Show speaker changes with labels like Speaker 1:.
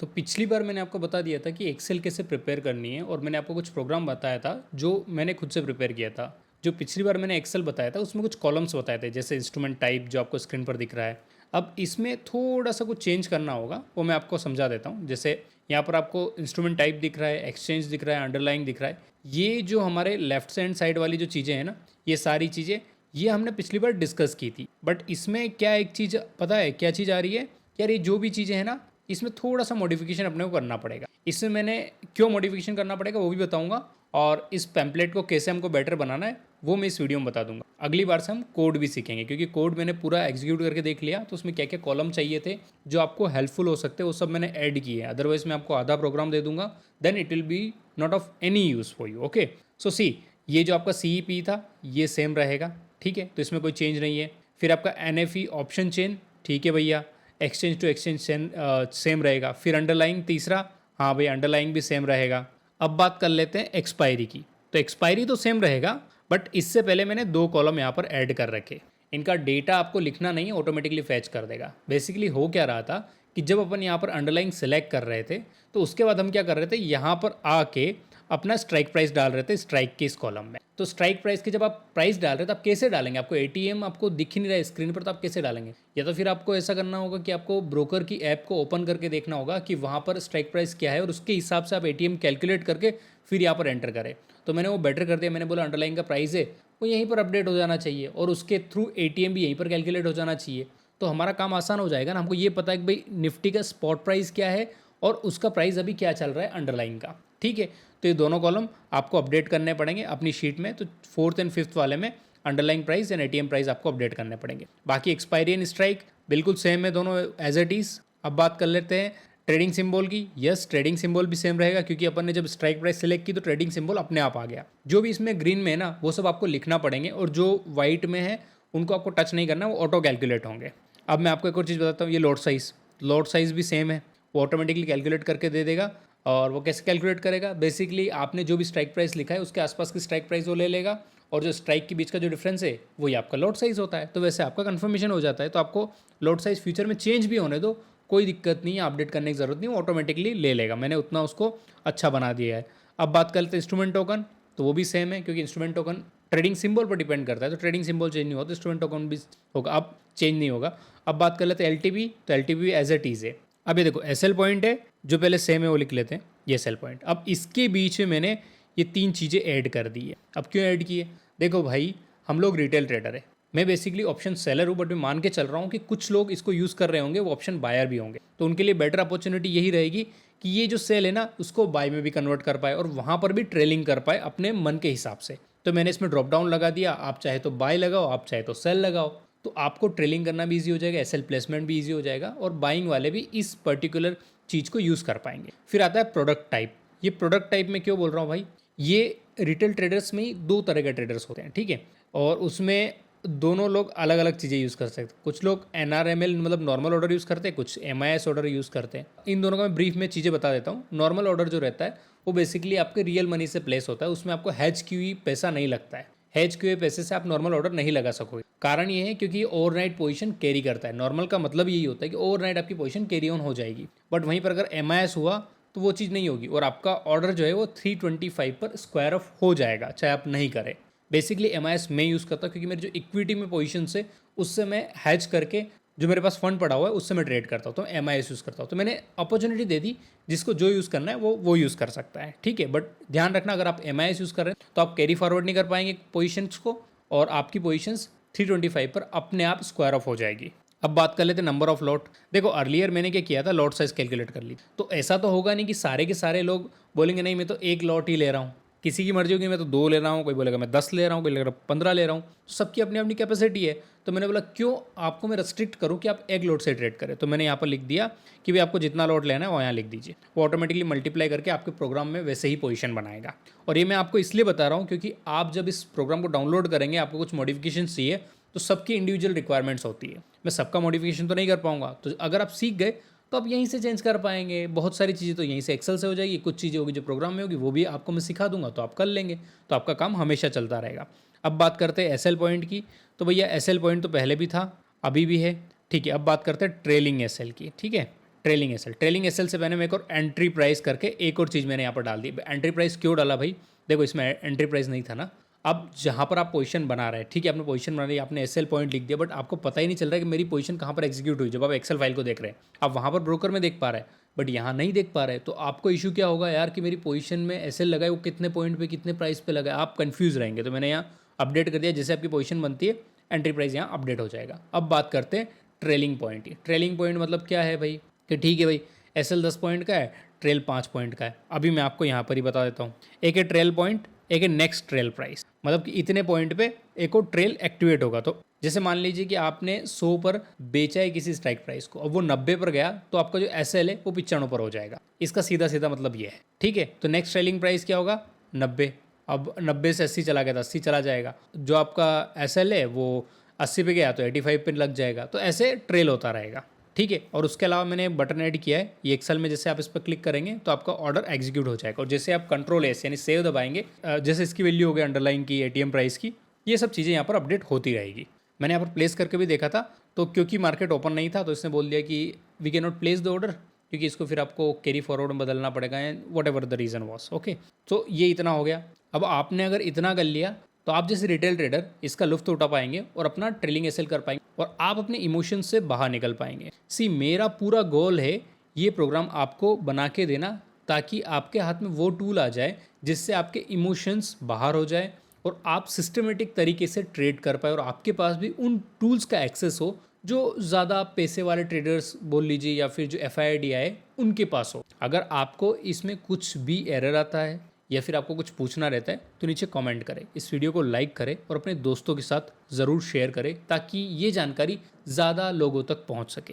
Speaker 1: तो पिछली बार मैंने आपको बता दिया था कि एक्सेल कैसे प्रिपेयर करनी है और मैंने आपको कुछ प्रोग्राम बताया था जो मैंने खुद से प्रिपेयर किया था। जो पिछली बार मैंने एक्सेल बताया था उसमें कुछ कॉलम्स बताए थे, जैसे इंस्ट्रूमेंट टाइप जो आपको स्क्रीन पर दिख रहा है। अब इसमें थोड़ा सा कुछ चेंज करना होगा, वो मैं आपको समझा देता हूँ। जैसे यहाँ पर आपको इंस्ट्रूमेंट टाइप दिख रहा है, एक्सचेंज दिख रहा है, अंडरलाइंग दिख रहा है। ये जो हमारे लेफ्ट हैंड साइड वाली जो चीज़ें हैं ना, ये सारी चीज़ें ये हमने पिछली बार डिस्कस की थी। बट इसमें क्या एक चीज़ पता है, क्या चीज़ आ रही है? यार ये जो भी चीज़ें हैं ना, इसमें थोड़ा सा मॉडिफिकेशन अपने को करना पड़ेगा। इसमें मैंने क्यों मॉडिफिकेशन करना पड़ेगा वो भी बताऊंगा, और इस पैम्पलेट को कैसे हमको बेटर बनाना है वो मैं इस वीडियो में बता दूंगा। अगली बार से हम कोड भी सीखेंगे, क्योंकि कोड मैंने पूरा एग्जीक्यूट करके देख लिया, तो उसमें क्या क्या कॉलम चाहिए थे जो आपको हेल्पफुल हो सकते हैं वो सब मैंने ऐड किए हैं। अदरवाइज मैं आपको आधा प्रोग्राम दे दूंगा, then it will be not of any use for you. Okay, so see, ये जो आपका CEP था ये सेम रहेगा, ठीक है, तो इसमें कोई चेंज नहीं है। फिर आपका NFE ऑप्शन चेन, ठीक है भैया, एक्सचेंज टू एक्सचेंज सेम रहेगा। फिर अंडरलाइंग तीसरा, हाँ भाई अंडरलाइंग भी सेम रहेगा। अब बात कर लेते हैं एक्सपायरी की। तो एक्सपायरी तो सेम रहेगा, बट इससे पहले मैंने 2 कॉलम यहाँ पर ऐड कर रखे। इनका डेटा आपको लिखना नहीं है, ऑटोमेटिकली फैच कर देगा। बेसिकली हो क्या रहा था कि जब अपन यहाँ पर अंडरलाइंग सेलेक्ट कर रहे थे, तो उसके बाद हम क्या कर रहे थे, यहाँ पर आके अपना स्ट्राइक प्राइस डाल रहे थे स्ट्राइक के इस कॉलम में। तो स्ट्राइक प्राइस के जब आप प्राइस डाल रहे हो तो आप कैसे डालेंगे? आपको ATM आपको दिख ही नहीं रहा है स्क्रीन पर, तो आप कैसे डालेंगे? या तो फिर आपको ऐसा करना होगा कि आपको ब्रोकर की ऐप को ओपन करके देखना होगा कि वहाँ पर स्ट्राइक प्राइस क्या है, और उसके हिसाब से आप ATM कैलकुलेट करके फिर यहाँ पर एंटर करें। तो मैंने वो बेटर कर दिया। मैंने बोला अंडरलाइन का प्राइस है वो यहीं पर अपडेट हो जाना चाहिए, और उसके थ्रू ATM भी यहीं पर कैलकुलेट हो जाना चाहिए। तो हमारा काम आसान हो जाएगा ना। हमको ये पता है कि भाई निफ्टी का स्पॉट प्राइस क्या है और उसका प्राइस अभी क्या चल रहा है अंडरलाइन का, ठीक है। तो ये दोनों कॉलम आपको अपडेट करने पड़ेंगे अपनी शीट में। तो 4th एंड 5th वाले में underline price and ATM price आपको अपडेट करने पड़ेंगे। बाकी एक्सपायरी एंड स्ट्राइक बिल्कुल सेम है दोनों, एज इट इज़। अब बात कर लेते हैं ट्रेडिंग सिंबल की। यस, ट्रेडिंग सिंबल भी सेम रहेगा, क्योंकि अपन ने जब स्ट्राइक प्राइस सेलेक्ट की तो ट्रेडिंग सिंबल अपने आप आ गया। जो भी इसमें ग्रीन में है ना वो सब आपको लिखना पड़ेंगे, और जो वाइट में है उनको आपको टच नहीं करना, वो ऑटो कैलकुलेट होंगे। अब मैं आपको एक और चीज़ बताता हूँ, ये लॉट साइज़ भी सेम है, वो ऑटोमेटिकली कैलकुलेट करके दे देगा। और वो कैसे कैलकुलेट करेगा? बेसिकली आपने जो भी स्ट्राइक प्राइस लिखा है उसके आसपास की स्ट्राइक प्राइस वो ले लेगा, और जो स्ट्राइक के बीच का जो डिफरेंस है वही आपका लॉट साइज़ होता है। तो वैसे आपका कन्फर्मेशन हो जाता है। तो आपको लॉट साइज़ फ्यूचर में चेंज भी होने दो, कोई दिक्कत नहीं है, अपडेट करने की ज़रूरत नहीं, वो ऑटोमेटिकली ले लेगा। मैंने उतना उसको अच्छा बना दिया है। अब बात करते हैं इंस्ट्रूमेंट टोकन, तो वो भी सेम है, क्योंकि इंस्ट्रूमेंट टोकन ट्रेडिंग सिंबल पर डिपेंड करता है। तो ट्रेडिंग सिंबल चेंज नहीं होता, इंस्ट्रूमेंट टोकन भी होगा, अब चेंज नहीं होगा। अब बात कर लेते हैं LTV, तो LTV भी एज इट इज़ है। अब ये देखो SL पॉइंट है, जो पहले सेम है वो लिख लेते हैं, ये SL पॉइंट। अब इसके बीच में मैंने ये 3 चीज़ें ऐड कर दी है। अब क्यों ऐड की है? देखो भाई, हम लोग रिटेल ट्रेडर है, मैं बेसिकली ऑप्शन सेलर हूँ, बट मैं मान के चल रहा हूँ कि कुछ लोग इसको यूज़ कर रहे होंगे, वो ऑप्शन बायर भी होंगे। तो उनके लिए बेटर अपॉर्चुनिटी यही रहेगी कि ये जो सेल है ना उसको बाय में भी कन्वर्ट कर पाए, और वहाँ पर भी ट्रेलिंग कर पाए अपने मन के हिसाब से। तो मैंने इसमें ड्रॉप डाउन लगा दिया, आप चाहे तो बाय लगाओ, आप चाहे तो सेल लगाओ। तो आपको ट्रेलिंग करना भी ईजी हो जाएगा, SL प्लेसमेंट भी ईजी हो जाएगा, और बाइंग वाले भी इस पर्टिकुलर चीज़ को यूज़ कर पाएंगे। फिर आता है प्रोडक्ट टाइप। ये प्रोडक्ट टाइप में क्यों बोल रहा हूँ भाई, ये रिटेल ट्रेडर्स में ही 2 तरह के ट्रेडर्स होते हैं, ठीक है, और उसमें दोनों लोग अलग अलग चीज़ें यूज़ कर सकते हैं। कुछ लोग NRML मतलब नॉर्मल ऑर्डर यूज़ करते हैं, कुछ MIS ऑर्डर यूज़ करते हैं। इन दोनों का मैं ब्रीफ में चीज़ें बता देता हूँ। नॉर्मल ऑर्डर जो रहता है वो बेसिकली आपके रियल मनी से प्लेस होता है, उसमें आपको हैज QE पैसा नहीं लगता है। हैज QE पैसे से आप नॉर्मल ऑर्डर नहीं लगा सकोगे। कारण ये है क्योंकि ये ओवरनाइट पोजीशन कैरी करता है। नॉर्मल का मतलब यही होता है कि ओवरनाइट आपकी पोजीशन कैरी ऑन हो जाएगी, बट वहीं पर अगर MIS हुआ तो वो चीज़ नहीं होगी, और आपका ऑर्डर जो है वो 325 पर स्क्वायर ऑफ हो जाएगा, चाहे आप नहीं करें। बेसिकली MIS मैं यूज़ करता हूँ, क्योंकि मेरी जो इक्विटी में पोजीशन है उससे मैं हैज करके जो मेरे पास फंड पड़ा हुआ है उससे मैं ट्रेड करता हूँ, तो MIS यूज़ करता हूँ। तो मैंने अपॉर्चुनिटी दे दी, जिसको जो यूज़ करना है वो यूज़ कर सकता है, ठीक है। बट ध्यान रखना, अगर आप MIS यूज़ कर रहे हैं तो आप कैरी फॉरवर्ड नहीं कर पाएंगे पोजीशंस को, और आपकी पोजीशंस 325 पर अपने आप स्क्वायर ऑफ हो जाएगी। अब बात कर लेते हैं नंबर ऑफ लॉट। देखो अर्लियर मैंने क्या किया था, लॉट साइज कैलकुलेट कर ली। तो ऐसा तो होगा नहीं कि सारे के सारे लोग बोलेंगे नहीं मैं तो 1 लॉट ही ले रहा हूँ। किसी की मर्जी होगी मैं तो 2 ले रहा हूँ, कोई बोलेगा मैं 10 ले रहा हूँ, कोई बोलेगा 15 ले रहा हूँ। तो सबकी अपनी अपनी कैपेसिटी है। तो मैंने बोला क्यों आपको मैं रेस्ट्रिक्ट करूँ कि आप 1 लॉट से ट्रेड करें। तो मैंने यहाँ पर लिख दिया कि भाई आपको जितना लॉट लेना है वो यहाँ लिख दीजिए, वो ऑटोमेटिकली मल्टीप्लाई करके आपके प्रोग्राम में वैसे ही पोजीशन बनाएगा। और ये मैं आपको इसलिए बता रहा हूँ क्योंकि आप जब इस प्रोग्राम को डाउनलोड करेंगे आपको कुछ मॉडिफिकेशन चाहिए, तो सबकी इंडिविजुअल रिक्वायरमेंट्स होती है। मैं सबका मॉडिफिकेशन तो नहीं कर पाऊंगा, तो अगर आप सीख गए तो आप यहीं से चेंज कर पाएंगे। बहुत सारी चीज़ें तो यहीं से एक्सेल से हो जाएगी, कुछ चीज़ें होगी जो प्रोग्राम में होगी वो भी आपको मैं सिखा दूंगा, तो आप कर लेंगे, तो आपका काम हमेशा चलता रहेगा। अब बात करते हैं SL पॉइंट की। तो भैया SL पॉइंट तो पहले भी था, अभी भी है, ठीक है। अब बात करते हैं ट्रेलिंग SL की, ठीक है। ट्रेलिंग एसएल से मैंने एक और एंट्री प्राइस करके एक और चीज़ मैंने यहाँ पर डाल दी। एंट्री प्राइस क्यों डाला भाई, देखो इसमें एंट्री प्राइस नहीं था ना। अब जहाँ पर आप पोजीशन बना रहे हैं, ठीक है, आपने पोजीशन बना रही, आपने एसएल पॉइंट लिख दिया, बट आपको पता ही नहीं चल रहा है कि मेरी पोजीशन कहाँ पर एग्जीक्यूट हुई। जब आप एक्सेल फाइल को देख रहे हैं, आप वहाँ पर ब्रोकर में देख पा रहे हैं, बट यहाँ नहीं देख पा रहे, तो आपको इशू क्या होगा यार कि मेरी पोजीशन में एसएल लगा है, वो कितने पॉइंट पे कितने प्राइस पे लगा है, आप कंफ्यूज रहेंगे। तो मैंने यहाँ अपडेट कर दिया, जैसे आपकी पोजीशन बनती है एंट्री प्राइस यहाँ अपडेट हो जाएगा। अब बात करते हैं ट्रेलिंग पॉइंट की। ट्रेलिंग पॉइंट मतलब क्या है भाई, कि ठीक है भाई एसएल 10 पॉइंट का है, ट्रेल 5 पॉइंट का है। अभी मैं आपको यहाँ पर ही बता देता हूँ, एक है ट्रेल पॉइंट, एक है नेक्स्ट ट्रेल प्राइस। मतलब कि इतने पॉइंट पे एक और ट्रेल एक्टिवेट होगा। तो जैसे मान लीजिए कि आपने 100 पर बेचा है किसी स्ट्राइक प्राइस को, अब वो 90 पर गया, तो आपका जो एसएल है वो 95 पर हो जाएगा। इसका सीधा सीधा मतलब ये है, ठीक है। तो नेक्स्ट ट्रेलिंग प्राइस क्या होगा, 90। अब 90 से 80 चला गया था, 80 चला जाएगा। जो आपका एसएल है वो 80 पे गया तो 85 पे लग जाएगा। तो ऐसे ट्रेल होता रहेगा, ठीक है। और उसके अलावा मैंने बटन ऐड किया है ये एक्सेल में, जैसे आप इस पर क्लिक करेंगे तो आपका ऑर्डर एग्जीक्यूट हो जाएगा। और जैसे आप कंट्रोल एस यानी सेव दबाएंगे, जैसे इसकी वैल्यू हो गई अंडरलाइन की, एटीएम प्राइस की, ये सब चीज़ें यहाँ पर अपडेट होती रहेगी। मैंने यहाँ पर प्लेस करके भी देखा था, तो क्योंकि मार्केट ओपन नहीं था तो इसने बोल दिया कि we can not place the order, क्योंकि इसको फिर आपको कैरी फॉरवर्ड में बदलना पड़ेगा, and whatever the reason was. Okay, तो ये इतना हो गया। अब आपने अगर इतना कर लिया तो आप जैसे रिटेल ट्रेडर इसका लुफ्त उठा पाएंगे और अपना ट्रेलिंग एसएल कर पाएंगे, और आप अपने इमोशंस से बाहर निकल पाएंगे। सी मेरा पूरा गोल है ये प्रोग्राम आपको बना के देना, ताकि आपके हाथ में वो टूल आ जाए जिससे आपके इमोशंस बाहर हो जाए और आप सिस्टमेटिक तरीके से ट्रेड कर पाए, और आपके पास भी उन टूल्स का एक्सेस हो जो ज़्यादा पैसे वाले ट्रेडर्स बोल लीजिए या फिर जो FIDI है उनके पास हो। अगर आपको इसमें कुछ भी एरर आता है या फिर आपको कुछ पूछना रहता है तो नीचे कमेंट करें, इस वीडियो को लाइक करें और अपने दोस्तों के साथ ज़रूर शेयर करें, ताकि ये जानकारी ज़्यादा लोगों तक पहुंच सके।